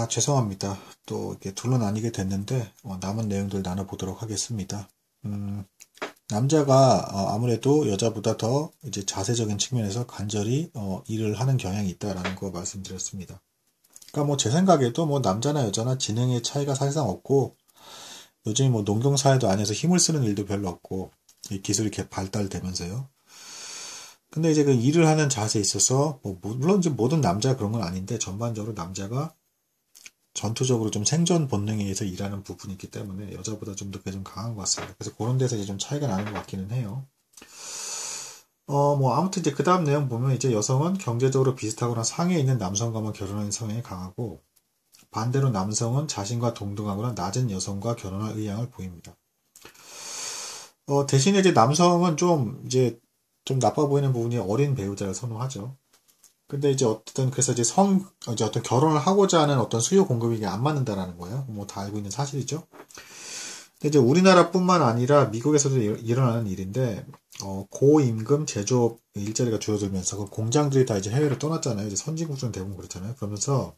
죄송합니다. 또 이렇게 둘로 나뉘게 됐는데, 남은 내용들 나눠보도록 하겠습니다. 음, 남자가 아무래도 여자보다 더 이제 자세적인 측면에서 간절히 일을 하는 경향이 있다라는 거 말씀드렸습니다. 그러니까 뭐 제 생각에도 뭐 남자나 여자나 지능의 차이가 사실상 없고, 요즘에 뭐 농경사회도 아니어서 힘을 쓰는 일도 별로 없고, 이 기술이 이렇게 발달되면서요. 근데 이제 그 일을 하는 자세에 있어서, 물론 이제 모든 남자가 그런 건 아닌데, 전반적으로 남자가 전투적으로 좀 생존 본능에 의해서 일하는 부분이 있기 때문에 여자보다 좀 더 그게 좀 강한 것 같습니다. 그래서 그런 데서 이제 좀 차이가 나는 것 같기는 해요. 뭐 아무튼 이제 그 다음 내용 보면 이제 여성은 경제적으로 비슷하거나 상위에 있는 남성과만 결혼하는 성향이 강하고 반대로 남성은 자신과 동등하거나 낮은 여성과 결혼할 의향을 보입니다. 대신에 이제 남성은 좀 이제 좀 나빠 보이는 부분이 어린 배우자를 선호하죠. 근데 이제 어떤 그래서 이제 어떤 결혼을 하고자 하는 어떤 수요 공급이 이게 안 맞는다라는 거예요. 뭐 다 알고 있는 사실이죠. 근데 이제 우리나라뿐만 아니라 미국에서도 일어나는 일인데 고임금 제조업 일자리가 줄어들면서 그 공장들이 다 이제 해외로 떠났잖아요. 이제 선진국들은 대부분 그렇잖아요. 그러면서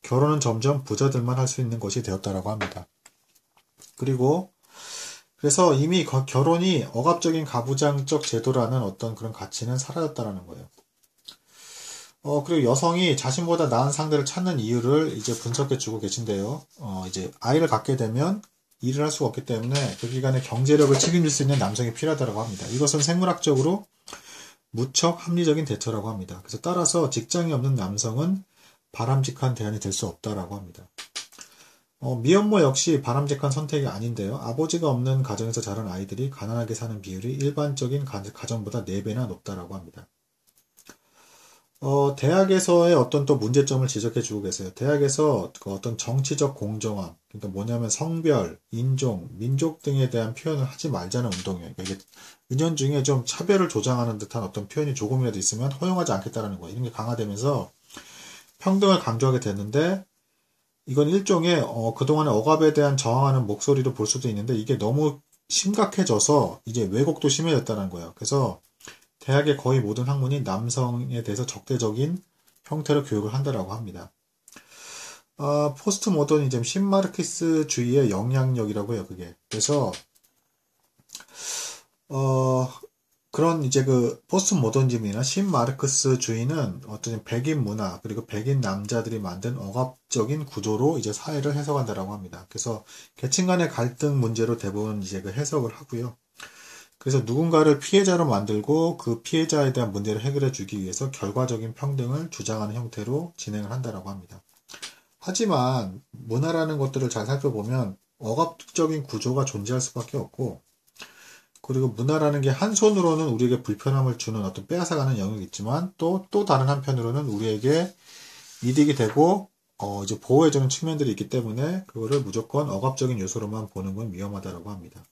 결혼은 점점 부자들만 할 수 있는 것이 되었다라고 합니다. 그리고 그래서 이미 결혼이 억압적인 가부장적 제도라는 어떤 그런 가치는 사라졌다라는 거예요. 그리고 여성이 자신보다 나은 상대를 찾는 이유를 이제 분석해 주고 계신데요. 이제 아이를 갖게 되면 일을 할 수가 없기 때문에 그 기간에 경제력을 책임질 수 있는 남성이 필요하다고 합니다. 이것은 생물학적으로 무척 합리적인 대처라고 합니다. 그래서 따라서 직장이 없는 남성은 바람직한 대안이 될 수 없다라고 합니다. 미혼모 역시 바람직한 선택이 아닌데요. 아버지가 없는 가정에서 자란 아이들이 가난하게 사는 비율이 일반적인 가정보다 4배나 높다라고 합니다. 대학에서의 어떤 또 문제점을 지적해 주고 계세요. 대학에서 그 어떤 정치적 공정함, 그러니까 뭐냐면 성별, 인종, 민족 등에 대한 표현을 하지 말자는 운동이에요. 그러니까 이게 은연중에 좀 차별을 조장하는 듯한 어떤 표현이 조금이라도 있으면 허용하지 않겠다는 거예요. 이런 게 강화되면서 평등을 강조하게 됐는데, 이건 일종의 그동안의 억압에 대한 저항하는 목소리로 볼 수도 있는데, 이게 너무 심각해져서 이제 왜곡도 심해졌다는 거예요. 그래서 대학의 거의 모든 학문이 남성에 대해서 적대적인 형태로 교육을 한다라고 합니다. 포스트 모더니즘, 신마르크스주의의 영향력이라고 해요, 그게. 그래서, 그런 이제 그 포스트 모더니즘이나 신마르크스주의는 어떤 백인 문화, 그리고 백인 남자들이 만든 억압적인 구조로 이제 사회를 해석한다라고 합니다. 그래서 계층 간의 갈등 문제로 대부분 이제 그 해석을 하고요. 그래서 누군가를 피해자로 만들고 그 피해자에 대한 문제를 해결해 주기 위해서 결과적인 평등을 주장하는 형태로 진행을 한다라고 합니다. 하지만 문화라는 것들을 잘 살펴보면 억압적인 구조가 존재할 수밖에 없고, 그리고 문화라는 게 한 손으로는 우리에게 불편함을 주는 어떤 빼앗아가는 영역이 있지만 또 다른 한편으로는 우리에게 이득이 되고 이제 보호해주는 측면들이 있기 때문에 그거를 무조건 억압적인 요소로만 보는 건 위험하다라고 합니다.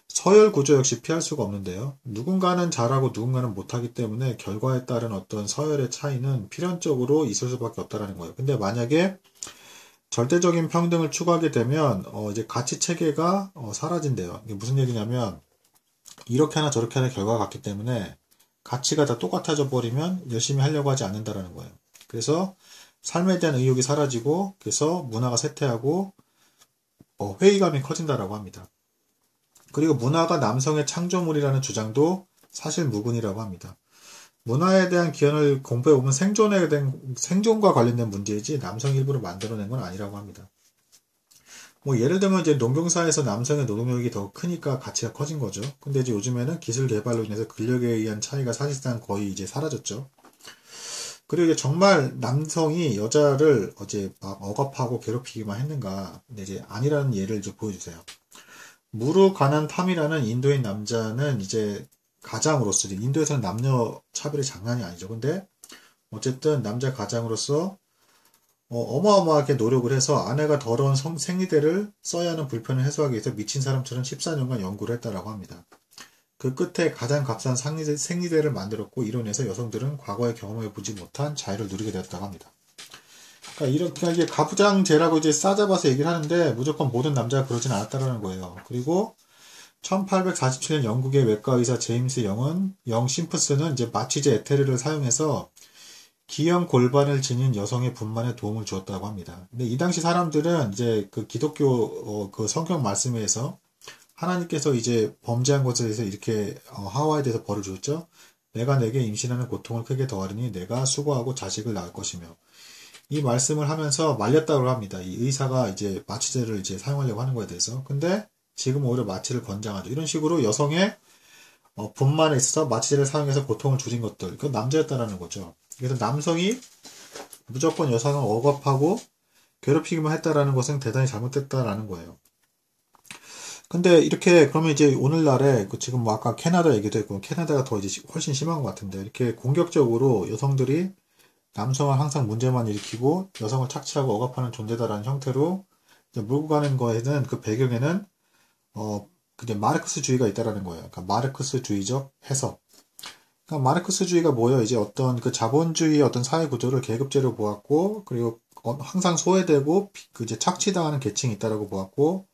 서열 구조 역시 피할 수가 없는데요. 누군가는 잘하고 누군가는 못하기 때문에 결과에 따른 어떤 서열의 차이는 필연적으로 있을 수밖에 없다라는 거예요. 근데 만약에 절대적인 평등을 추구하게 되면 이제 가치 체계가 사라진대요. 이게 무슨 얘기냐면 이렇게 하나 저렇게 하나 결과가 같기 때문에 가치가 다 똑같아져 버리면 열심히 하려고 하지 않는다라는 거예요. 그래서 삶에 대한 의욕이 사라지고 그래서 문화가 쇠퇴하고 회의감이 커진다라고 합니다. 그리고 문화가 남성의 창조물이라는 주장도 사실 무근이라고 합니다. 문화에 대한 기원을 공부해보면 생존과 관련된 문제이지 남성 일부러 만들어낸 건 아니라고 합니다. 뭐 예를 들면 이제 농경사에서 남성의 노동력이 더 크니까 가치가 커진 거죠. 근데 이제 요즘에는 기술 개발로 인해서 근력에 의한 차이가 사실상 거의 이제 사라졌죠. 그리고 이제 정말 남성이 여자를 어제 막 억압하고 괴롭히기만 했는가? 근데 이제 아니라는 예를 이제 보여주세요. 무르 가난 탐이라는 인도인 남자는 이제 가장으로서 인도에서는 남녀 차별이 장난이 아니죠. 근데 어쨌든 남자 가장으로서 어마어마하게 노력을 해서 아내가 더러운 생리대를 써야 하는 불편을 해소하기 위해서 미친 사람처럼 14년간 연구를 했다라고 합니다. 그 끝에 가장 값싼 생리대를 만들었고 이로 인해서 여성들은 과거에 경험해보지 못한 자유를 누리게 되었다고 합니다. 그러니까 이게 가부장제라고 이제 싸잡아서 얘기를 하는데 무조건 모든 남자가 그러진 않았다라는 거예요. 그리고 1847년 영국의 외과 의사 제임스 영 심프스는 이제 마취제 에테르를 사용해서 기형 골반을 지닌 여성의 분만에 도움을 주었다고 합니다. 근데 이 당시 사람들은 이제 그 기독교 그 성경 말씀에서 하나님께서 이제 범죄한 것에 대해서 이렇게 하와에 대해서 벌을 주었죠. 내가 내게 임신하는 고통을 크게 더하리니 내가 수고하고 자식을 낳을 것이며, 이 말씀을 하면서 말렸다고 합니다. 이 의사가 이제 마취제를 이제 사용하려고 하는 거에 대해서. 근데 지금 오히려 마취를 권장하죠. 이런 식으로 여성의 분만에 있어서 마취제를 사용해서 고통을 줄인 것들, 그건 남자였다라는 거죠. 그래서 남성이 무조건 여성을 억압하고 괴롭히기만 했다라는 것은 대단히 잘못됐다라는 거예요. 근데 이렇게 그러면 이제 오늘날에 지금 뭐 아까 캐나다 얘기도 했고, 캐나다가 더 이제 훨씬 심한 것 같은데, 이렇게 공격적으로 여성들이 남성은 항상 문제만 일으키고 여성을 착취하고 억압하는 존재다라는 형태로 이제 몰고 가는 거에는, 그 배경에는 그게 마르크스주의가 있다라는 거예요. 그러니까 마르크스주의적 해석. 그러니까 마르크스주의가 뭐예요? 이제 어떤 그 자본주의의 어떤 사회 구조를 계급제로 보았고, 그리고 항상 소외되고 그 이제 착취당하는 계층이 있다라고 보았고,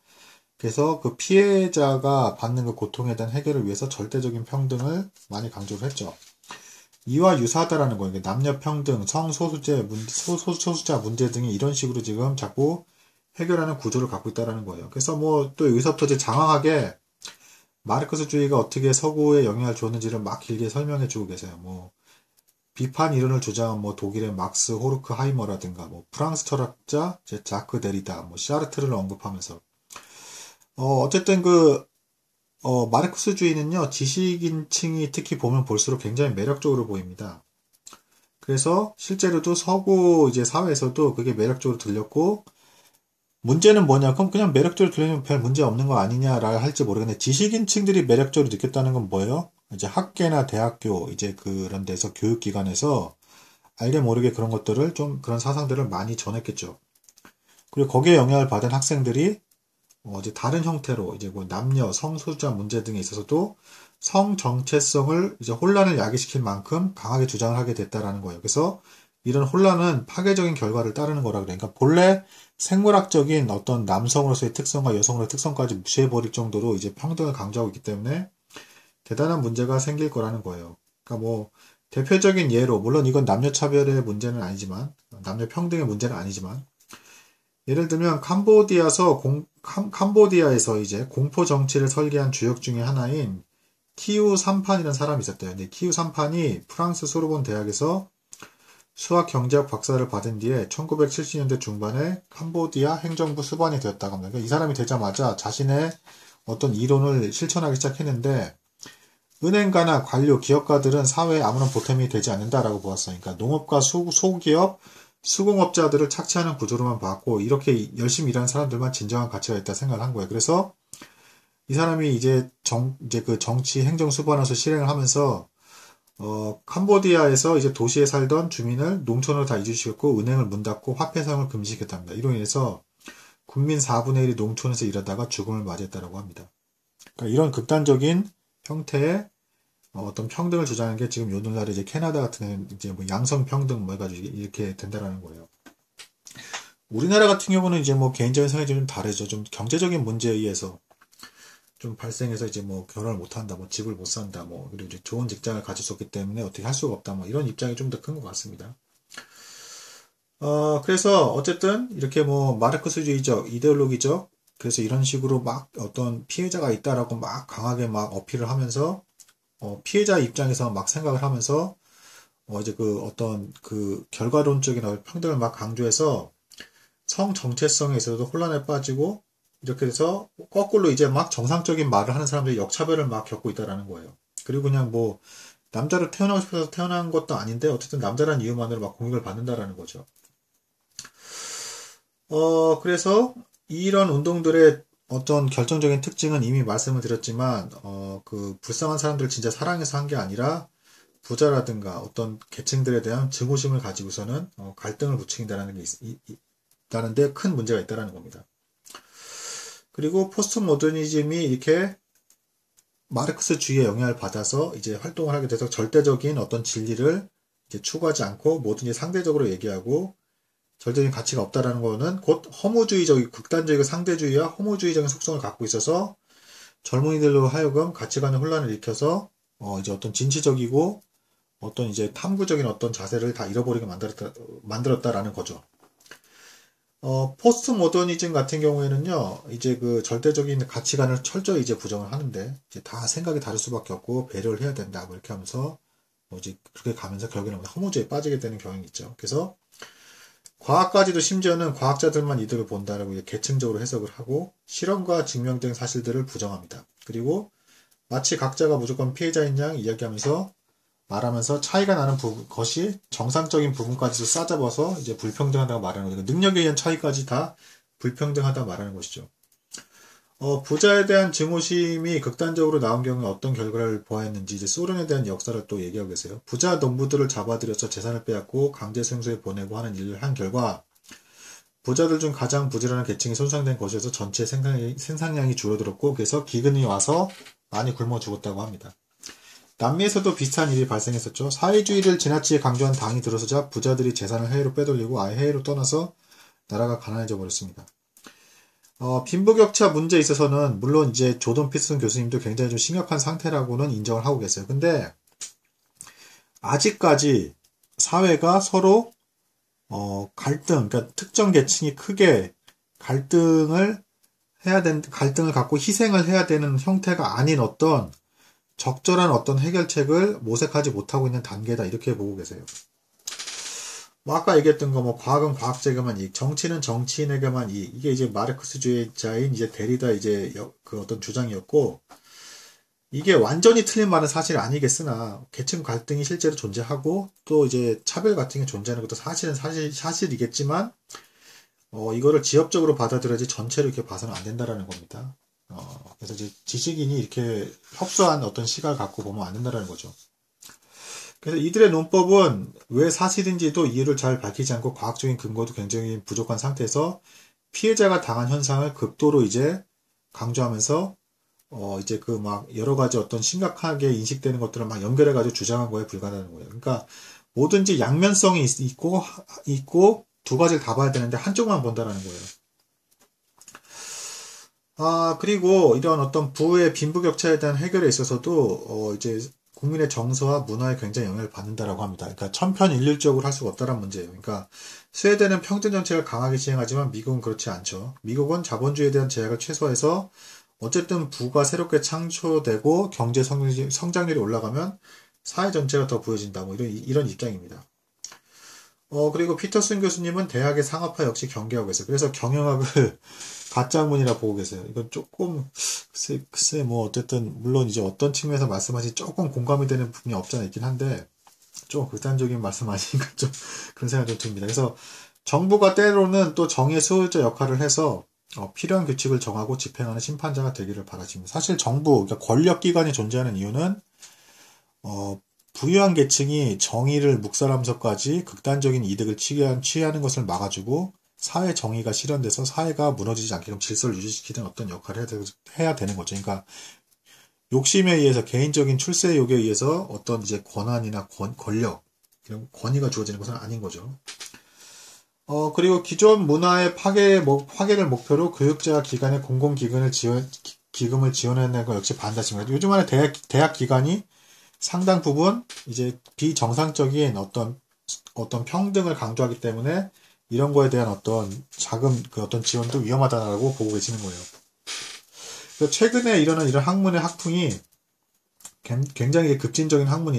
그래서 그 피해자가 받는 그 고통에 대한 해결을 위해서 절대적인 평등을 많이 강조를 했죠. 이와 유사하다라는 거예요. 남녀 평등, 소수자 문제 등이 이런 식으로 지금 자꾸 해결하는 구조를 갖고 있다라는 거예요. 그래서 뭐 또 여기서부터 이제 장황하게 마르크스주의가 어떻게 서구에 영향을 주었는지를 막 길게 설명해 주고 계세요. 뭐 비판 이론을 주장한 뭐 독일의 막스 호르크하이머라든가 뭐 프랑스 철학자 자크 데리다, 뭐 샤르트를 언급하면서 어쨌든 마르크스주의는요, 지식인층이 특히 보면 볼수록 굉장히 매력적으로 보입니다. 그래서 실제로도 서구 이제 사회에서도 그게 매력적으로 들렸고, 문제는 뭐냐? 그럼 그냥 매력적으로 들리면 별 문제 없는 거 아니냐라 할지 모르겠는데, 지식인층들이 매력적으로 느꼈다는 건 뭐예요? 이제 학계나 대학교, 이제 그런 데서 교육기관에서 알게 모르게 그런 것들을 그런 사상들을 많이 전했겠죠. 그리고 거기에 영향을 받은 학생들이 이제 다른 형태로 이제 뭐 남녀, 성소수자 문제 등에 있어서도 성 정체성을 이제 혼란을 야기시킬 만큼 강하게 주장을 하게 됐다라는 거예요. 그래서 이런 혼란은 파괴적인 결과를 따르는 거라 그러니까 본래 생물학적인 어떤 남성으로서의 특성과 여성으로서의 특성까지 무시해버릴 정도로 이제 평등을 강조하고 있기 때문에 대단한 문제가 생길 거라는 거예요. 그러니까 뭐 대표적인 예로, 물론 이건 남녀 차별의 문제는 아니지만, 남녀 평등의 문제는 아니지만, 예를 들면 캄보디아에서 이제 공포 정치를 설계한 주역 중에 하나인 티우 삼판이라는 사람이 있었대요. 근데 티우 삼판이 프랑스 소르본 대학에서 수학 경제학 박사를 받은 뒤에 1970년대 중반에 캄보디아 행정부 수반이 되었다고 합니다. 그러니까 이 사람이 되자마자 자신의 어떤 이론을 실천하기 시작했는데, 은행가나 관료, 기업가들은 사회에 아무런 보탬이 되지 않는다라고 보았어요. 그러니까 농업과 소기업, 수공업자들을 착취하는 구조로만 봤고, 이렇게 열심히 일하는 사람들만 진정한 가치가 있다 생각을 한 거예요. 그래서 이 사람이 이제 그 정치 행정 수반으로서 실행을 하면서 캄보디아에서 이제 도시에 살던 주민을 농촌으로 다 이주시켰고, 은행을 문 닫고 화폐 사용을 금지시켰답니다. 이로 인해서 국민 4분의 1이 농촌에서 일하다가 죽음을 맞이했다고 합니다. 그러니까 이런 극단적인 형태의 어떤 평등을 주장하는 게 지금 오늘날에 이제 캐나다 같은 데는 이제 뭐 양성 평등 뭐 해가지고 이렇게 된다라는 거예요. 우리나라 같은 경우는 이제 뭐 개인적인 성향이 좀 다르죠. 좀 경제적인 문제에 의해서 좀 발생해서 이제 뭐 결혼을 못 한다, 뭐 집을 못 산다, 뭐 그리고 이제 좋은 직장을 가질 수 없기 때문에 어떻게 할 수가 없다, 뭐 이런 입장이 좀 더 큰 것 같습니다. 그래서 어쨌든 이렇게 뭐 마르크스주의적, 이데올로기적, 그래서 이런 식으로 막 어떤 피해자가 있다라고 막 강하게 막 어필을 하면서 피해자 입장에서 막 생각을 하면서 이제 그 어떤 그 결과론적인 평등을 막 강조해서 성 정체성에 있어서도 혼란에 빠지고, 이렇게 해서 거꾸로 이제 막 정상적인 말을 하는 사람들이 역차별을 막 겪고 있다라는 거예요. 그리고 그냥 뭐 남자로 태어나고 싶어서 태어난 것도 아닌데 어쨌든 남자라는 이유만으로 막 공격을 받는다라는 거죠. 그래서 이런 운동들의 어떤 결정적인 특징은 이미 말씀을 드렸지만, 그 불쌍한 사람들을 진짜 사랑해서 한 게 아니라 부자라든가 어떤 계층들에 대한 증오심을 가지고서는 갈등을 부추긴다는 게 있다는데 큰 문제가 있다는 겁니다. 그리고 포스트 모더니즘이 이렇게 마르크스주의의 영향을 받아서 이제 활동을 하게 돼서 절대적인 어떤 진리를 이제 추구하지 않고 뭐든지 상대적으로 얘기하고 절대적인 가치가 없다라는 거는 곧 허무주의적인, 극단적이고 상대주의와 허무주의적인 속성을 갖고 있어서 젊은이들로 하여금 가치관의 혼란을 일으켜서 이제 어떤 진취적이고 어떤 이제 탐구적인 어떤 자세를 다 잃어버리게 만들었다라는 거죠. 포스트 모더니즘 같은 경우에는요, 이제 그 절대적인 가치관을 철저히 이제 부정을 하는데, 이제 다 생각이 다를 수밖에 없고, 배려를 해야 된다, 뭐 이렇게 하면서, 이제 그렇게 가면서 결국에는 허무주의에 빠지게 되는 경향이 있죠. 그래서, 과학까지도 심지어는 과학자들만 이득을 본다라고 이제 계층적으로 해석을 하고, 실험과 증명된 사실들을 부정합니다. 그리고, 마치 각자가 무조건 피해자인 양 이야기하면서, 말하면서 차이가 나는 것이 정상적인 부분까지도 싸잡아서 이제 불평등하다고 말하는 거죠. 능력에 의한 차이까지 다 불평등하다고 말하는 것이죠. 부자에 대한 증오심이 극단적으로 나온 경우에 어떤 결과를 보았는지 이제 소련에 대한 역사를 또 얘기하고 계세요. 부자 농부들을 잡아들여서 재산을 빼앗고 강제 생소에 보내고 하는 일을 한 결과 부자들 중 가장 부지런한 계층이 손상된 것에서 전체 생산량이 줄어들었고 그래서 기근이 와서 많이 굶어 죽었다고 합니다. 남미에서도 비슷한 일이 발생했었죠. 사회주의를 지나치게 강조한 당이 들어서자 부자들이 재산을 해외로 빼돌리고 아예 해외로 떠나서 나라가 가난해져 버렸습니다. 빈부격차 문제에 있어서는 물론 이제 조던 피슨 교수님도 굉장히 좀 심각한 상태라고는 인정을 하고 계세요. 근데 아직까지 사회가 서로 갈등, 그러니까 특정 계층이 크게 갈등을 갖고 희생을 해야 되는 형태가 아닌 어떤 적절한 어떤 해결책을 모색하지 못하고 있는 단계다 이렇게 보고 계세요. 뭐 아까 얘기했던 거 뭐 과학은 과학자에게만 이익, 정치는 정치인에게만 이익. 이게 이제 마르크스주의자인 이제 데리다 이제 그 어떤 주장이었고 이게 완전히 틀린 말은 사실 아니겠으나 계층 갈등이 실제로 존재하고 또 이제 차별 같은 게 존재하는 것도 사실이겠지만 이거를 지엽적으로 받아들여야지 전체로 이렇게 봐서는 안 된다라는 겁니다. 그래서 이제 지식인이 이렇게 협소한 어떤 시각을 갖고 보면 안 된다는 거죠. 그래서 이들의 논법은 왜 사실인지도 이유를 잘 밝히지 않고 과학적인 근거도 굉장히 부족한 상태에서 피해자가 당한 현상을 극도로 이제 강조하면서 이제 그 막 여러 가지 어떤 심각하게 인식되는 것들을 막 연결해가지고 주장한 거에 불과하다는 거예요. 그러니까 뭐든지 양면성이 있고 두 가지를 다 봐야 되는데 한쪽만 본다는 거예요. 그리고 이런 어떤 부의 빈부격차에 대한 해결에 있어서도, 이제 국민의 정서와 문화에 굉장히 영향을 받는다라고 합니다. 그러니까 천편일률적으로 할 수가 없다는 문제예요. 그러니까 스웨덴은 평등 정책을 강하게 시행하지만 미국은 그렇지 않죠. 미국은 자본주의에 대한 제약을 최소화해서 어쨌든 부가 새롭게 창조되고 경제 성장률이 올라가면 사회 전체가 더 부여진다. 뭐 이런 입장입니다. 그리고 피터슨 교수님은 대학의 상업화 역시 경계하고 있어요. 그래서 경영학을 가짜학문이라 보고 계세요. 이건 조금, 글쎄, 뭐, 어쨌든, 물론 이제 어떤 측면에서 말씀하신 조금 공감이 되는 부분이 없지 않아 있긴 한데, 좀 극단적인 말씀 아니니까 좀 그런 생각이 좀 듭니다. 그래서 정부가 때로는 또 정의 수호자 역할을 해서, 필요한 규칙을 정하고 집행하는 심판자가 되기를 바라십니다. 사실 정부, 그러니까 권력기관이 존재하는 이유는, 부유한 계층이 정의를 묵살하면서까지 극단적인 이득을 취하는 것을 막아주고 사회 정의가 실현돼서 사회가 무너지지 않게끔 질서를 유지시키는 어떤 역할을 해야 되는 거죠. 그러니까 욕심에 의해서 개인적인 출세욕에 의해서 어떤 이제 권한이나 권력 이런 권위가 주어지는 것은 아닌 거죠. 그리고 기존 문화의 파괴를 목표로 교육자 기관의 기금을 지원하는 것 역시 반대입니다. 요즘 안에 대학 기관이 상당 부분 이제 비정상적인 어떤 평등을 강조하기 때문에 이런 거에 대한 어떤 자금 어떤 지원도 위험하다라고 보고 계시는 거예요. 그래서 최근에 일어난 이런 학문의 학풍이 굉장히 급진적인 학문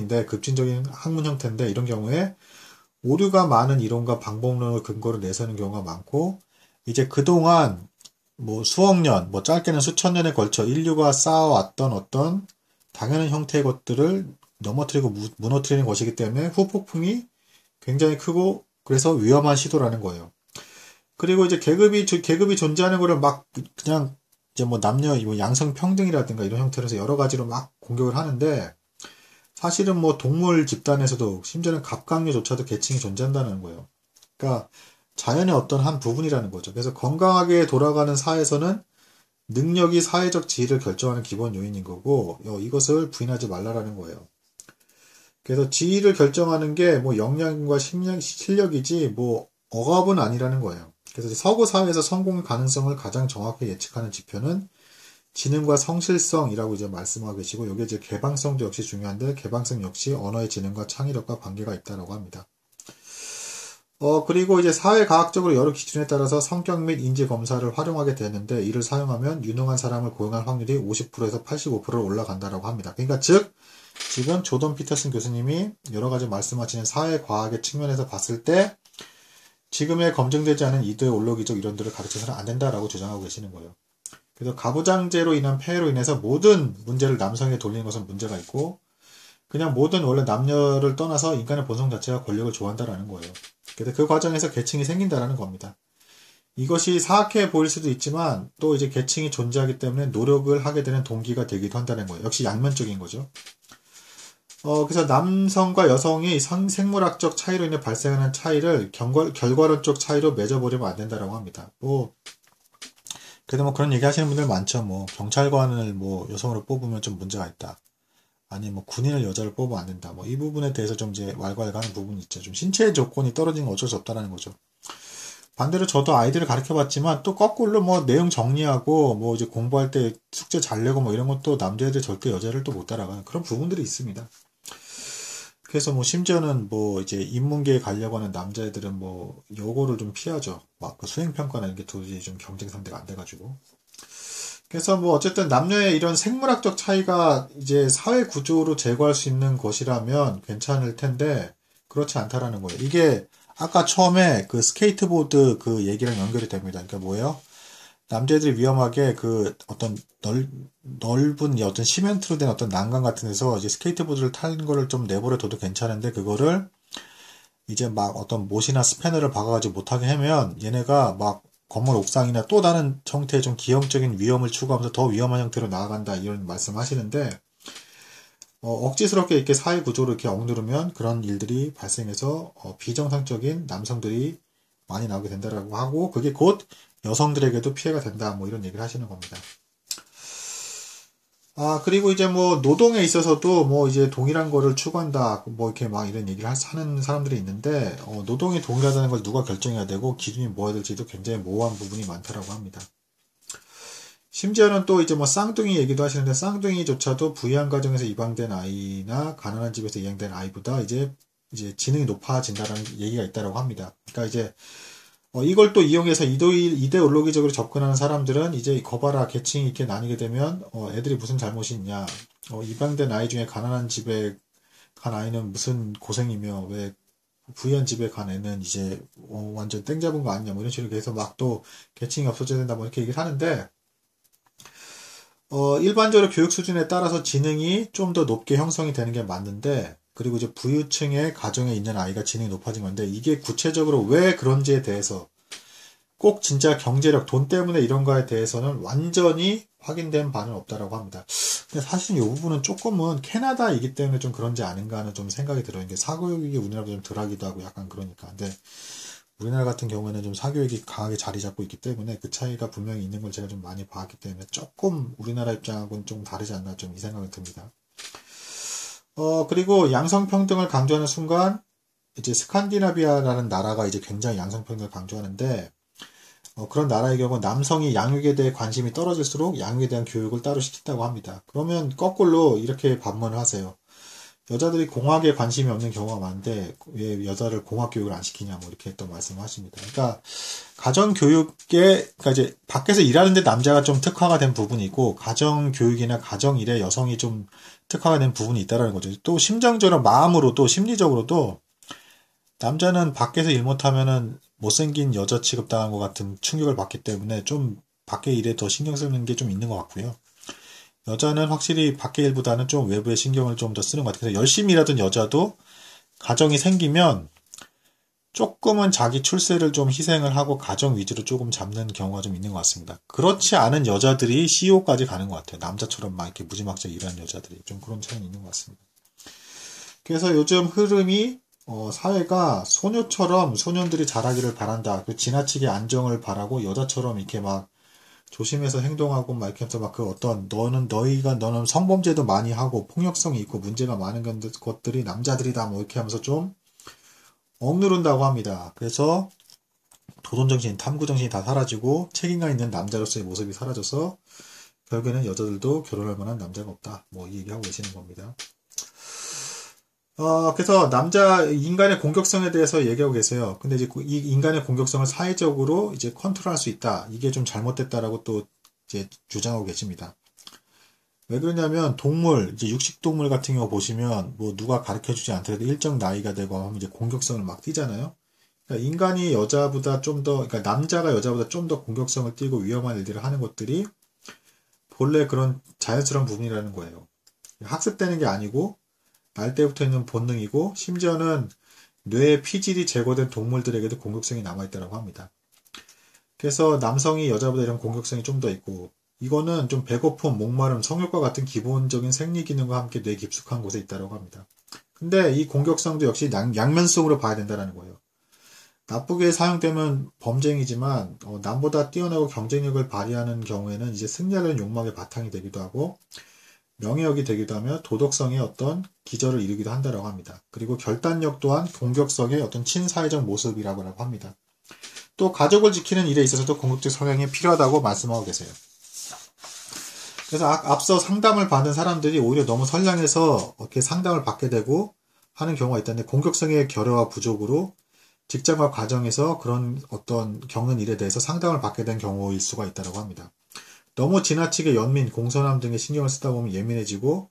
형태인데 이런 경우에 오류가 많은 이론과 방법론을 근거로 내세우는 경우가 많고 이제 그동안 뭐 수억 년, 뭐 짧게는 수천 년에 걸쳐 인류가 쌓아왔던 어떤 당연한 형태의 것들을 넘어뜨리고 무너뜨리는 것이기 때문에 후폭풍이 굉장히 크고 그래서 위험한 시도라는 거예요. 그리고 이제 계급이 존재하는 거를 막 그냥 이제 뭐 남녀 양성 평등이라든가 이런 형태로서 여러 가지로 막 공격을 하는데 사실은 뭐 동물 집단에서도 심지어는 갑각류조차도 계층이 존재한다는 거예요. 그러니까 자연의 어떤 한 부분이라는 거죠. 그래서 건강하게 돌아가는 사회에서는 능력이 사회적 지위를 결정하는 기본 요인인 거고 이것을 부인하지 말라라는 거예요. 그래서 지위를 결정하는 게 뭐 역량과 실력이지 뭐 억압은 아니라는 거예요. 그래서 서구 사회에서 성공 가능성을 가장 정확히 예측하는 지표는 지능과 성실성이라고 이제 말씀하고 계시고, 여기 이제 개방성도 역시 중요한데, 개방성 역시 언어의 지능과 창의력과 관계가 있다라고 합니다. 그리고 이제 사회과학적으로 여러 기준에 따라서 성격 및 인지 검사를 활용하게 되는데, 이를 사용하면 유능한 사람을 고용할 확률이 50%에서 85%로 올라간다라고 합니다. 그러니까 즉, 지금 조던 피터슨 교수님이 여러 가지 말씀하시는 사회과학의 측면에서 봤을 때, 지금의 검증되지 않은 이도의 올로기적 이론들을 가르쳐서는 안 된다라고 주장하고 계시는 거예요. 그래서 가부장제로 인한 폐해로 인해서 모든 문제를 남성에게 돌리는 것은 문제가 있고, 그냥 모든 원래 남녀를 떠나서 인간의 본성 자체가 권력을 좋아한다라는 거예요. 그래서 그 과정에서 계층이 생긴다라는 겁니다. 이것이 사악해 보일 수도 있지만 또 이제 계층이 존재하기 때문에 노력을 하게 되는 동기가 되기도 한다는 거예요. 역시 양면적인 거죠. 그래서 남성과 여성이 생물학적 차이로 인해 발생하는 차이를 결과론적 차이로 맺어버리면 안 된다라고 합니다. 그래도 그런 얘기 하시는 분들 많죠. 경찰관을 여성으로 뽑으면 좀 문제가 있다. 아니 군인을 여자를 뽑으면 안 된다. 이 부분에 대해서 좀 이제 왈가왈가하는 부분이 있죠. 좀 신체의 조건이 떨어지는 건 어쩔 수 없다라는 거죠. 반대로 저도 아이들을 가르쳐봤지만 또 거꾸로 내용 정리하고 이제 공부할 때 숙제 잘 내고 이런 것도 남자애들 절대 여자를 또 못 따라가는 그런 부분들이 있습니다. 그래서 심지어는 이제 인문계에 가려고 하는 남자애들은 요거를 좀 피하죠. 그 수행평가나 이게 도저히 좀 경쟁 상대가 안 돼가지고. 그래서 어쨌든 남녀의 이런 생물학적 차이가 이제 사회 구조로 제거할 수 있는 것이라면 괜찮을 텐데 그렇지 않다라는 거예요. 이게 아까 처음에 그 스케이트보드 그 얘기랑 연결이 됩니다. 그러니까 뭐예요? 남자애들이 위험하게 그 어떤 넓은 어떤 시멘트로 된 어떤 난간 같은 데서 이제 스케이트보드를 타는 거를 좀 내버려 둬도 괜찮은데 그거를 이제 어떤 못이나 스패너를 박아가지고 못하게 하면 얘네가 건물 옥상이나 또 다른 형태의 좀 기형적인 위험을 추구하면서 더 위험한 형태로 나아간다 이런 말씀하시는데 억지스럽게 이렇게 사회 구조를 이렇게 억누르면 그런 일들이 발생해서 비정상적인 남성들이 많이 나오게 된다라고 하고 그게 곧 여성들에게도 피해가 된다 이런 얘기를 하시는 겁니다. 그리고 이제 노동에 있어서도 이제 동일한 거를 추구한다 이렇게 이런 얘기를 하는 사람들이 있는데 노동이 동일하다는 걸 누가 결정해야 되고 기준이 뭐야 될지도 굉장히 모호한 부분이 많다라고 합니다. 심지어는 또 이제 쌍둥이 얘기도 하시는데 쌍둥이조차도 부유한 가정에서 입양된 아이나 가난한 집에서 입양된 아이보다 이제 지능이 높아진다라는 얘기가 있다라고 합니다. 그러니까 이제 이걸 또 이용해서 이데올로기적으로 접근하는 사람들은 이제 거봐라 계층이 이렇게 나뉘게 되면 애들이 무슨 잘못이 있냐 입양된 아이 중에 가난한 집에 간 아이는 무슨 고생이며 왜 부유한 집에 간 애는 이제 완전 땡 잡은 거 아니냐 이런 식으로 해서 또 계층이 없어져야 된다 이렇게 얘기를 하는데 일반적으로 교육 수준에 따라서 지능이 좀 더 높게 형성이 되는 게 맞는데 그리고 이제 부유층의 가정에 있는 아이가 지능이 높아진 건데 이게 구체적으로 왜 그런지에 대해서 꼭 진짜 경제력, 돈 때문에 이런가에 대해서는 완전히 확인된 바는 없다라고 합니다. 근데 사실 이 부분은 조금은 캐나다이기 때문에 좀 그런지 아닌가 하는 좀 생각이 들어요. 이게 사교육이 우리나라보다 좀 덜하기도 하고 약간 그러니까. 근데 우리나라 같은 경우에는 좀 사교육이 강하게 자리 잡고 있기 때문에 그 차이가 분명히 있는 걸 제가 좀 많이 봤기 때문에 조금 우리나라 입장하고는 좀 다르지 않나 좀 이 생각이 듭니다. 그리고 양성평등을 강조하는 순간, 이제 스칸디나비아라는 나라가 이제 굉장히 양성평등을 강조하는데, 그런 나라의 경우 남성이 양육에 대해 관심이 떨어질수록 양육에 대한 교육을 따로 시킨다고 합니다. 그러면 거꾸로 이렇게 반문을 하세요. 여자들이 공학에 관심이 없는 경우가 많은데, 왜 여자를 공학교육을 안 시키냐, 이렇게 또 말씀을 하십니다. 그러니까, 그러니까 이제 밖에서 일하는데 남자가 좀 특화가 된 부분이 있고, 가정교육이나 가정일에 여성이 좀 특화가 된 부분이 있다는 거죠. 또 심정적으로, 마음으로도, 심리적으로도, 남자는 밖에서 일 못하면은 못생긴 여자 취급당한 것 같은 충격을 받기 때문에 좀 밖의 일에 더 신경 쓰는 게 좀 있는 것 같고요. 여자는 확실히 밖의 일보다는 좀 외부에 신경을 좀 더 쓰는 것 같아요. 그래서 열심히 일하던 여자도 가정이 생기면 조금은 자기 출세를 좀 희생을 하고 가정 위주로 조금 잡는 경우가 좀 있는 것 같습니다. 그렇지 않은 여자들이 CEO까지 가는 것 같아요. 남자처럼 막 이렇게 무지막지하게 일하는 여자들이 좀 그런 차이는 있는 것 같습니다. 그래서 요즘 흐름이 사회가 소녀처럼 소년들이 자라기를 바란다. 지나치게 안정을 바라고 여자처럼 이렇게 막 조심해서 행동하고 막 이렇게 해서 막 그 어떤 너는 성범죄도 많이 하고 폭력성이 있고 문제가 많은 것들이 남자들이다 이렇게 하면서 좀 억누른다고 합니다. 그래서 도전정신, 탐구정신이 다 사라지고 책임감 있는 남자로서의 모습이 사라져서 결국에는 여자들도 결혼할 만한 남자가 없다. 뭐 이 얘기하고 계시는 겁니다. 그래서 인간의 공격성에 대해서 얘기하고 계세요. 근데 이제 이 인간의 공격성을 사회적으로 이제 컨트롤할 수 있다. 이게 좀 잘못됐다라고 또 이제 주장하고 계십니다. 왜 그러냐면 이제 육식동물 같은 경우 보시면 뭐 누가 가르쳐 주지 않더라도 일정 나이가 되고 하면 이제 공격성을 막 띠잖아요. 그러니까 인간이 여자보다 그러니까 남자가 여자보다 좀 더 공격성을 띠고 위험한 일들을 하는 것들이 본래 그런 자연스러운 부분이라는 거예요. 학습되는 게 아니고 날 때부터 있는 본능이고 심지어는 뇌의 피질이 제거된 동물들에게도 공격성이 남아있다고 합니다. 그래서 남성이 여자보다 이런 공격성이 좀 더 있고 이거는 좀 배고픔, 목마름, 성욕과 같은 기본적인 생리 기능과 함께 뇌 깊숙한 곳에 있다고 합니다. 근데 이 공격성도 역시 양면성으로 봐야 된다는 거예요. 나쁘게 사용되면 범죄이지만 남보다 뛰어나고 경쟁력을 발휘하는 경우에는 이제 승리하려는 욕망의 바탕이 되기도 하고 명예욕이 되기도 하며 도덕성의 어떤 기저를 이루기도 한다고 합니다. 그리고 결단력 또한 공격성의 어떤 친사회적 모습이라고 합니다. 또 가족을 지키는 일에 있어서도 공격적 성향이 필요하다고 말씀하고 계세요. 그래서 앞서 상담을 받은 사람들이 오히려 너무 선량해서 이렇게 상담을 받게 되고 하는 경우가 있다는데 공격성의 결여와 부족으로 직장과 가정에서 그런 어떤 겪는 일에 대해서 상담을 받게 된 경우일 수가 있다고 합니다. 너무 지나치게 연민, 공손함 등에 신경을 쓰다 보면 예민해지고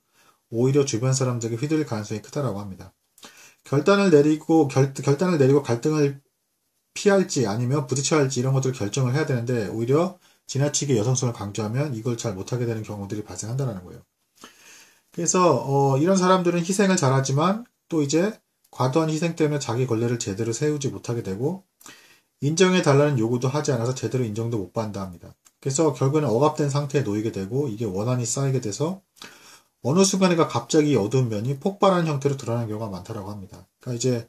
오히려 주변 사람들에게 휘둘릴 가능성이 크다고 합니다. 결단을 내리고 갈등을 피할지 아니면 부딪혀야 할지 이런 것들을 결정을 해야 되는데 오히려 지나치게 여성성을 강조하면 이걸 잘 못하게 되는 경우들이 발생한다는 거예요. 그래서 이런 사람들은 희생을 잘하지만 또 이제 과도한 희생 때문에 자기 권리를 제대로 세우지 못하게 되고 인정해 달라는 요구도 하지 않아서 제대로 인정도 못 받는다 합니다. 그래서 결국에는 억압된 상태에 놓이게 되고 이게 원한이 쌓이게 돼서 어느 순간인가 갑자기 어두운 면이 폭발하는 형태로 드러나는 경우가 많다고 합니다. 그러니까 이제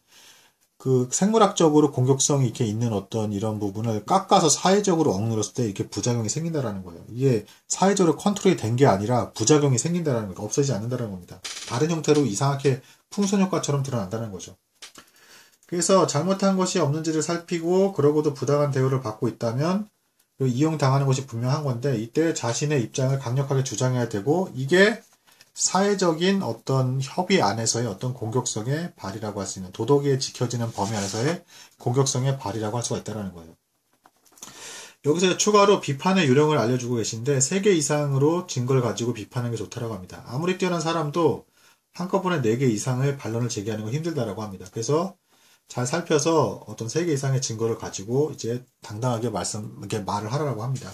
그 생물학적으로 공격성이 이렇게 있는 어떤 이런 부분을 깎아서 사회적으로 억눌렀을 때 이렇게 부작용이 생긴다는 거예요. 이게 사회적으로 컨트롤이 된 게 아니라 부작용이 생긴다는 거예요. 없어지지 않는다는 겁니다. 다른 형태로 이상하게 풍선효과처럼 드러난다는 거죠. 그래서 잘못한 것이 없는지를 살피고 그러고도 부당한 대우를 받고 있다면 이용당하는 것이 분명한 건데 이때 자신의 입장을 강력하게 주장해야 되고 이게 사회적인 어떤 협의 안에서의 어떤 공격성의 발휘라고 할 수 있는 도덕에 지켜지는 범위 안에서의 공격성의 발휘라고 할 수가 있다는 거예요. 여기서 추가로 비판의 요령을 알려주고 계신데 3개 이상으로 증거를 가지고 비판하는 게 좋다고 합니다. 아무리 뛰어난 사람도 한꺼번에 4개 이상의 반론을 제기하는 건 힘들다고 합니다. 그래서 잘 살펴서 어떤 3개 이상의 증거를 가지고 이제 당당하게 이렇게 말을 하라고 합니다.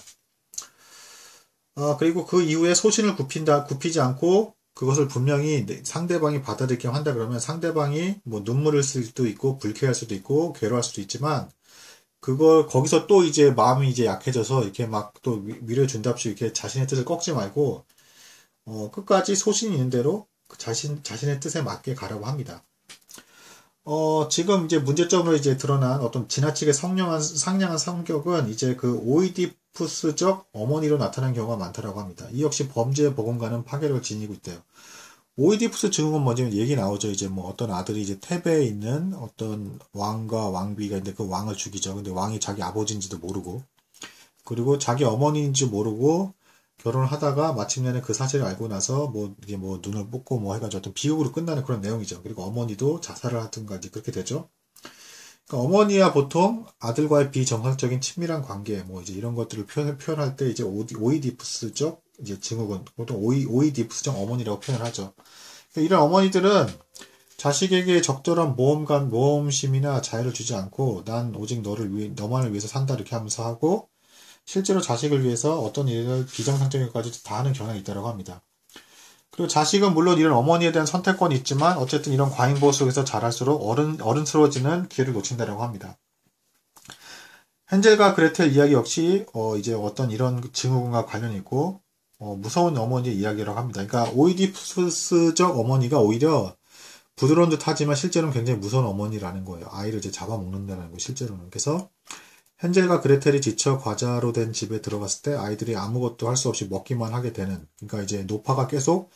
그리고 그 이후에 소신을 굽히지 않고 그것을 분명히 상대방이 받아들이게 한다 그러면 상대방이 뭐 눈물을 흘릴 수도 있고 불쾌할 수도 있고 괴로워할 수도 있지만 거기서 또 이제 마음이 이제 약해져서 이렇게 막 또 위로해 준답시고 이렇게 자신의 뜻을 꺾지 말고 끝까지 소신이 있는 대로 자신의 뜻에 맞게 가라고 합니다. 지금 이제 문제점으로 이제 드러난 어떤 지나치게 상냥한 성격은 이제 그 오이디푸스적 어머니로 나타나는 경우가 많다고 합니다. 이 역시 범죄의 버금가는 파괴력을 지니고 있대요. 오이디푸스 증후군 뭐냐면 얘기 나오죠. 이제 뭐 어떤 아들이 이제 테베에 있는 어떤 왕과 왕비가 있는데 그 왕을 죽이죠. 근데 왕이 자기 아버지인지도 모르고 그리고 자기 어머니인지 모르고 결혼을 하다가 마침내는 그 사실을 알고 나서 이게 눈을 뽑고 해가지고 어떤 비극으로 끝나는 그런 내용이죠. 그리고 어머니도 자살을 하든가 이제 그렇게 되죠. 그러니까 어머니와 보통 아들과의 비정상적인 친밀한 관계 이제 이런 것들을 표현할 때 이제 오이디푸스적 이제 증후군 보통 오이디푸스적 어머니라고 표현을 하죠. 그러니까 이런 어머니들은 자식에게 적절한 모험심이나 자유를 주지 않고 난 오직 너만을 위해서 산다 이렇게 하면서 하고 실제로 자식을 위해서 어떤 일을 비정상적인 것까지 다 하는 경향이 있다고 합니다. 그리고 자식은 물론 이런 어머니에 대한 선택권이 있지만 어쨌든 이런 과잉보호 속에서 자랄수록 어른스러워지는 기회를 놓친다고 합니다. 헨젤과 그레텔 이야기 역시 이제 어떤 이런 증후군과 관련이 있고 무서운 어머니의 이야기라고 합니다. 그러니까 오이디푸스적 어머니가 오히려 부드러운 듯 하지만 실제로는 굉장히 무서운 어머니라는 거예요. 아이를 이제 잡아먹는다는 거예요. 실제로는. 그래서 헨젤과 그레텔이 지쳐 과자로 된 집에 들어갔을 때 아이들이 아무것도 할 수 없이 먹기만 하게 되는, 그러니까 이제 노파가 계속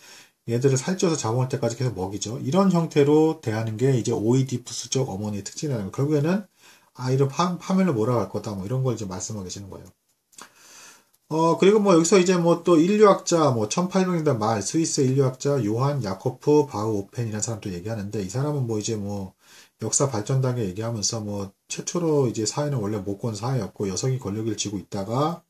얘들을 살쪄서 잡아올 때까지 계속 먹이죠. 이런 형태로 대하는 게 이제 오이디푸스적 어머니의 특징이라는 거예요. 결국에는 아이를 파멸로 몰아갈 거다 이런 걸 이제 말씀하고 계시는 거예요. 그리고 뭐 여기서 이제 뭐 또 인류학자, 뭐 1800년대 말 스위스 인류학자 요한 야코프 바우오펜이라는 사람도 얘기하는데, 이 사람은 뭐 이제 뭐 역사 발전 단계 얘기하면서 뭐 최초로 이제 사회는 원래 모권 사회였고 여성이 권력을 쥐고 있다가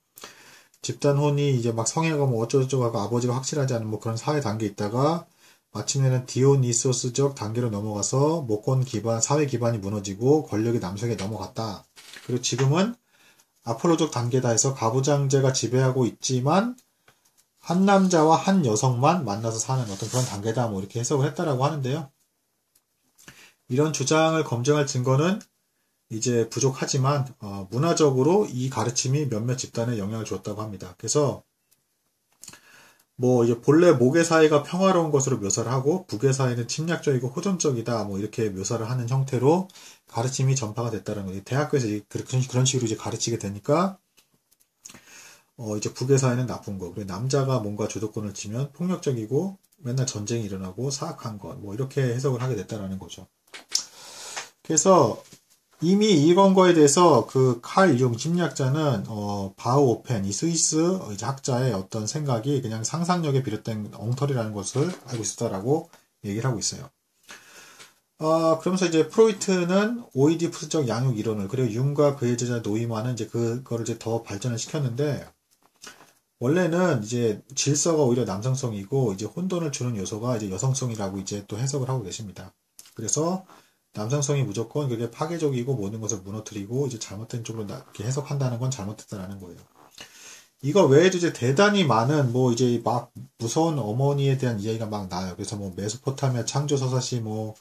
집단 혼이 이제 막 성애가 뭐 어쩌고저쩌고 하고 아버지가 확실하지 않은 뭐 그런 사회 단계에 있다가 마침내는 디오니소스적 단계로 넘어가서 모권 기반, 사회 기반이 무너지고 권력이 남성에게 넘어갔다. 그리고 지금은 아폴로적 단계다 해서 가부장제가 지배하고 있지만 한 남자와 한 여성만 만나서 사는 어떤 그런 단계다, 뭐 이렇게 해석을 했다라고 하는데요. 이런 주장을 검증할 증거는 이제 부족하지만 문화적으로 이 가르침이 몇몇 집단에 영향을 줬다고 합니다. 그래서 뭐 이제 본래 목의 사회가 평화로운 것으로 묘사를 하고 북의 사회는 침략적이고 호전적이다, 뭐 이렇게 묘사를 하는 형태로 가르침이 전파가 됐다는 거예요. 대학교에서 그런 식으로 이제 가르치게 되니까 이제 북의 사회는 나쁜 거, 그리고 남자가 뭔가 주도권을 쥐면 폭력적이고 맨날 전쟁이 일어나고 사악한 것, 뭐 이렇게 해석을 하게 됐다라는 거죠. 그래서 이미 이런 거에 대해서 그 칼 융 심리학자는 바우오펜 이 스위스 이제 학자의 어떤 생각이 그냥 상상력에 비롯된 엉터리라는 것을 알고 있었다라고 얘기를 하고 있어요. 그러면서 이제 프로이트는 오이디푸스적 양육 이론을, 그리고 융과 그의 제자 노이만은 이제 그거를 이제 더 발전을 시켰는데, 원래는 이제 질서가 오히려 남성성이고 이제 혼돈을 주는 요소가 이제 여성성이라고 이제 또 해석을 하고 계십니다. 그래서 남성성이 무조건 그게 파괴적이고 모든 것을 무너뜨리고 이제 잘못된 쪽으로 이렇게 해석한다는 건 잘못됐다라는 거예요. 이거 외에도 이제 대단히 많은 뭐 이제 막 무서운 어머니에 대한 이야기가 막 나와요. 그래서 뭐 메소포타미아 창조 서사시 뭐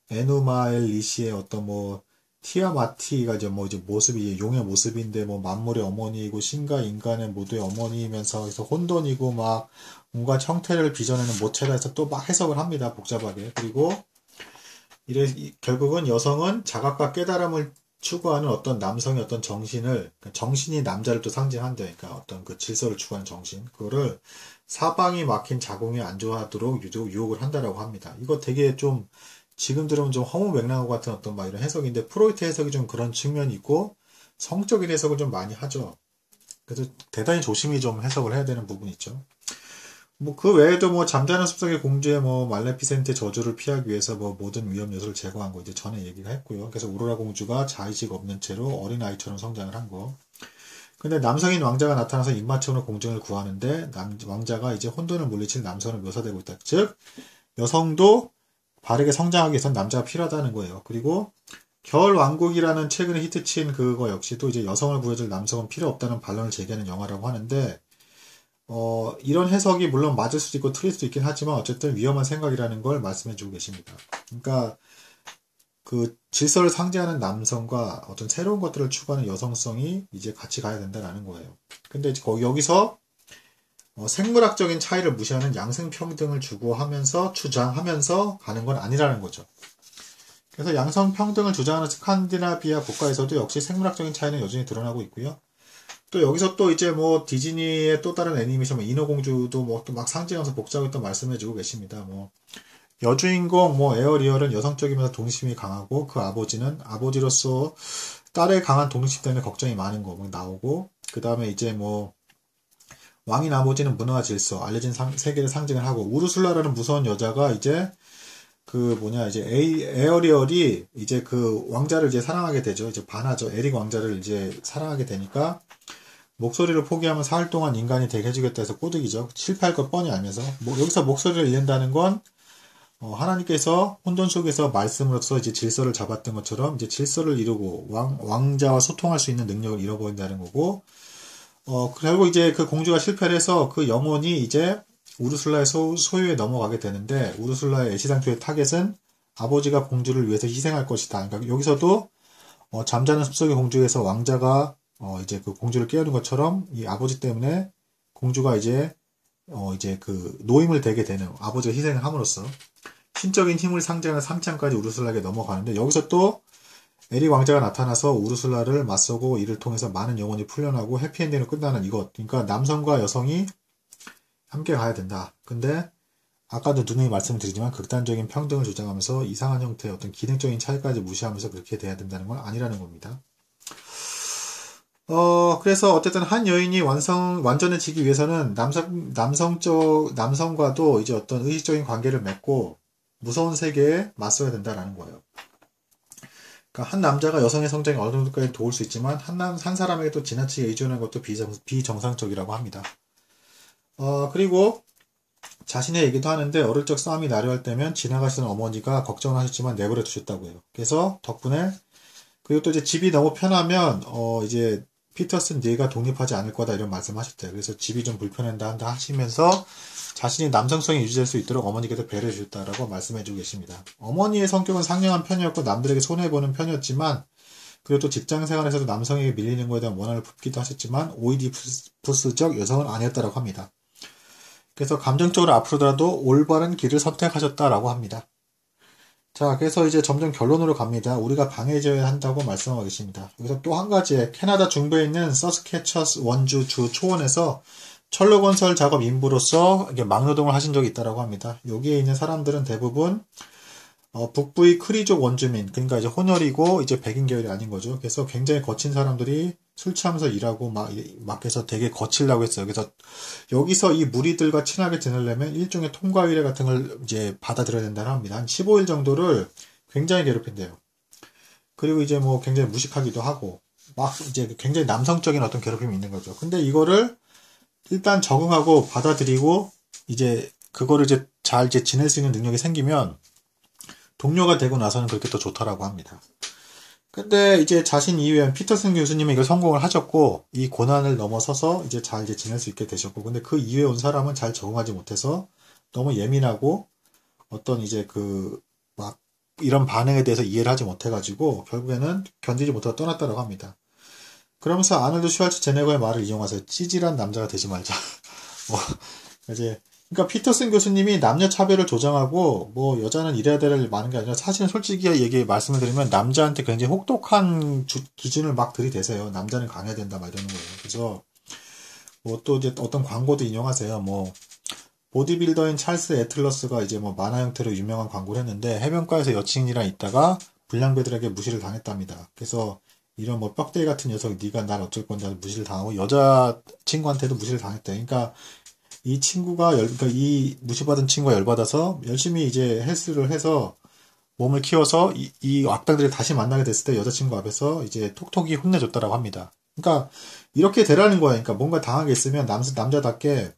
에누마엘 리시의 어떤 뭐 티아마티가 이제 모습이 용의 모습인데 뭐 만물의 어머니이고 신과 인간의 모두의 어머니이면서 그래서 혼돈이고 막 온갖 형태를 빚어내는 모체라 해서 또 막 해석을 합니다. 복잡하게. 그리고 결국은 여성은 자각과 깨달음을 추구하는 어떤 남성의 어떤 정신이 남자를 또 상징한대. 그러니까 어떤 그 질서를 추구하는 정신. 그거를 사방이 막힌 자궁에 안주하도록 유혹을 한다라고 합니다. 이거 되게 좀 지금 들으면 좀 허무맹랑한 것 같은 어떤 막 이런 해석인데, 프로이트 해석이 좀 그런 측면이 있고 성적인 해석을 좀 많이 하죠. 그래서 대단히 조심히 좀 해석을 해야 되는 부분이 있죠. 뭐 그 외에도 뭐 잠자는 숲속의 공주의 뭐 말레피센트의 저주를 피하기 위해서 뭐 모든 위험 요소를 제거한 거 이제 전에 얘기가 했고요. 그래서 오로라 공주가 자의식 없는 채로 어린 아이처럼 성장을 한 거. 근데 남성인 왕자가 나타나서 입맞춤으로 공주를 구하는데 왕자가 이제 혼돈을 물리칠 남성으로 묘사되고 있다. 즉 여성도 바르게 성장하기 위해선 남자가 필요하다는 거예요. 그리고 겨울왕국이라는 최근에 히트친 그거 역시도 이제 여성을 구해줄 남성은 필요 없다는 반론을 제기하는 영화라고 하는데, 이런 해석이 물론 맞을 수도 있고 틀릴 수도 있긴 하지만 어쨌든 위험한 생각이라는 걸 말씀해 주고 계십니다. 그러니까 그 질서를 상징하는 남성과 어떤 새로운 것들을 추구하는 여성성이 이제 같이 가야 된다는 거예요. 근데 이제 여기서 생물학적인 차이를 무시하는 양성평등을 주장하면서 가는 건 아니라는 거죠. 그래서 양성평등을 주장하는 스칸디나비아 국가에서도 역시 생물학적인 차이는 여전히 드러나고 있고요. 또 여기서 또 이제 뭐 디즈니의 또 다른 애니메이션 인어공주도 뭐 또 막 상징하면서 복잡하게 또 말씀해주고 계십니다. 뭐 여주인공 뭐 에어리얼은 여성적이면서 동심이 강하고 그 아버지는 아버지로서 딸의 강한 동심 때문에 걱정이 많은 거 나오고, 그 다음에 이제 뭐 왕인 아버지는 문화와 질서, 알려진 세계를 상징을 하고, 우르술라라는 무서운 여자가 이제 이제 에어리얼이 이제 그 왕자를 이제 사랑하게 되죠. 이제 반하죠. 에릭 왕자를 이제 사랑하게 되니까 목소리를 포기하면 사흘 동안 인간이 되게 해주겠다 해서 꼬드기죠. 실패할 것 뻔히 알면서. 여기서 목소리를 잃는다는 건 하나님께서 혼돈 속에서 말씀으로써 이제 질서를 잡았던 것처럼 이제 질서를 이루고 왕자와 소통할 수 있는 능력을 잃어버린다는 거고, 결국 이제 그 공주가 실패를 해서 그 영혼이 이제 우르술라의 소유에 넘어가게 되는데, 우르술라의 애시당초의 타겟은 아버지가 공주를 위해서 희생할 것이다. 그러니까 여기서도 잠자는 숲속의 공주에서 왕자가 이제 그 공주를 깨우는 것처럼 이 아버지 때문에 공주가 이제 그 노임을 되게 되는, 아버지가 희생을 함으로써 신적인 힘을 상징하는 3창까지 우르술라에게 넘어가는데, 여기서 또 에릭 왕자가 나타나서 우르술라를 맞서고 이를 통해서 많은 영혼이 풀려나고 해피엔딩으로 끝나는 이것. 그러니까 남성과 여성이 함께 가야 된다. 근데 아까도 누누이 말씀드리지만 극단적인 평등을 주장하면서 이상한 형태의 어떤 기능적인 차이까지 무시하면서 그렇게 돼야 된다는 건 아니라는 겁니다. 그래서 어쨌든 한 여인이 완전해지기 위해서는 남성과도 이제 어떤 의식적인 관계를 맺고 무서운 세계에 맞서야 된다라는 거예요. 그러니까 한 남자가 여성의 성장에 어느 정도까지 도울 수 있지만 한 사람에게 또 지나치게 의존하는 것도 비정상적이라고 합니다. 그리고 자신의 얘기도 하는데 어릴 적 싸움이 나려할 때면 지나가시던 어머니가 걱정을 하셨지만 내버려 두셨다고 해요. 그래서 덕분에 그리고 또 이제 집이 너무 편하면 이제 피터슨 네가 독립하지 않을 거다 이런 말씀하셨대요. 그래서 집이 좀 불편한다 하시면서 자신이 남성성이 유지될 수 있도록 어머니께서 배려해 주셨다라고 말씀해주고 계십니다. 어머니의 성격은 상냥한 편이었고 남들에게 손해보는 편이었지만 그리고 또 직장생활에서도 남성에게 밀리는 것에 대한 원한을 품기도 하셨지만 오이디푸스적 여성은 아니었다라고 합니다. 그래서 감정적으로 아프더라도 올바른 길을 선택하셨다라고 합니다. 자, 그래서 이제 점점 결론으로 갑니다. 우리가 강해져야 한다고 말씀하고 계십니다. 여기서 또 한 가지, 캐나다 중부에 있는 서스캐처스 원주 주 초원에서 철로건설 작업 인부로서 막노동을 하신 적이 있다고 합니다. 여기에 있는 사람들은 대부분 북부의 크리족 원주민, 그러니까 이제 혼혈이고 이제 백인 계열이 아닌 거죠. 그래서 굉장히 거친 사람들이 술 취하면서 일하고 막 해서 되게 거칠다고 했어요. 그래서 여기서 이 무리들과 친하게 지내려면 일종의 통과 의례 같은 걸 이제 받아들여야 된다고 합니다. 한 15일 정도를 굉장히 괴롭힌대요. 그리고 이제 뭐 굉장히 무식하기도 하고 막 이제 굉장히 남성적인 어떤 괴롭힘이 있는 거죠. 근데 이거를 일단 적응하고 받아들이고 이제 그거를 이제 잘 이제 지낼 수 있는 능력이 생기면 동료가 되고 나서는 그렇게 더 좋다라고 합니다. 근데 이제 자신 이외엔 피터슨 교수님이 이걸 성공을 하셨고 이 고난을 넘어서서 이제 잘 이제 지낼 수 있게 되셨고 근데 그 이후에 온 사람은 잘 적응하지 못해서 너무 예민하고 어떤 이제 막 이런 반응에 대해서 이해를 하지 못해가지고 결국에는 견디지 못하고 떠났다고 합니다. 그러면서 아놀드 슈왈츠제네거의 말을 이용하세요. 찌질한 남자가 되지 말자. 뭐 이제 그러니까 피터슨 교수님이 남녀 차별을 조장하고 뭐 여자는 이래야 될 많은 게 아니라 사실은 솔직히 말씀을 드리면 남자한테 굉장히 혹독한 기준을 막 들이대세요. 남자는 강해야 된다 막 이러는 거예요. 그래서 뭐 또 이제 어떤 광고도 인용하세요. 뭐 보디빌더인 찰스 애틀러스가 이제 뭐 만화 형태로 유명한 광고를 했는데 해변가에서 여친이랑 있다가 불량배들에게 무시를 당했답니다. 그래서 이런 뭐 뻑대기 같은 녀석 네가 날 어쩔 건데 무시를 당하고 여자 친구한테도 무시를 당했대. 그러니까 이 친구가 그러니까 이 무시받은 친구가 열받아서 열심히 이제 헬스를 해서 몸을 키워서 이 악당들을 다시 만나게 됐을 때 여자친구 앞에서 이제 톡톡이 혼내줬다라고 합니다. 그러니까 이렇게 되라는 거예요. 그러니까 뭔가 당하게 있으면 남자답게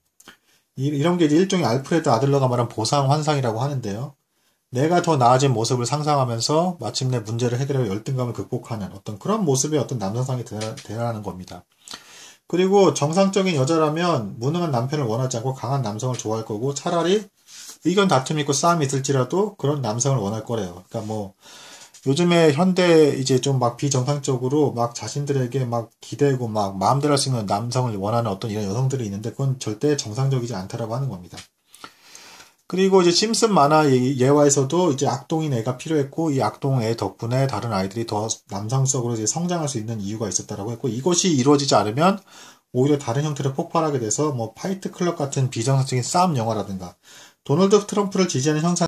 이런 게 이제 일종의 알프레드 아들러가 말한 보상 환상이라고 하는데요. 내가 더 나아진 모습을 상상하면서 마침내 문제를 해결하고 열등감을 극복하는 어떤 그런 모습의 어떤 남성상이 되라는 겁니다. 그리고 정상적인 여자라면 무능한 남편을 원하지 않고 강한 남성을 좋아할 거고 차라리 의견 다툼이 있고 싸움이 있을지라도 그런 남성을 원할 거래요. 그러니까 뭐 요즘에 현대 이제 좀 막 비정상적으로 막 자신들에게 막 기대고 막 마음대로 할 수 있는 남성을 원하는 어떤 이런 여성들이 있는데 그건 절대 정상적이지 않다라고 하는 겁니다. 그리고 이제 심슨 만화 예화에서도 이제 악동인 애가 필요했고 이 악동 애 덕분에 다른 아이들이 더 남성적으로 이제 성장할 수 있는 이유가 있었다라고 했고 이것이 이루어지지 않으면 오히려 다른 형태로 폭발하게 돼서 뭐 파이트 클럽 같은 비정상적인 싸움 영화라든가 도널드 트럼프를 지지하는 형사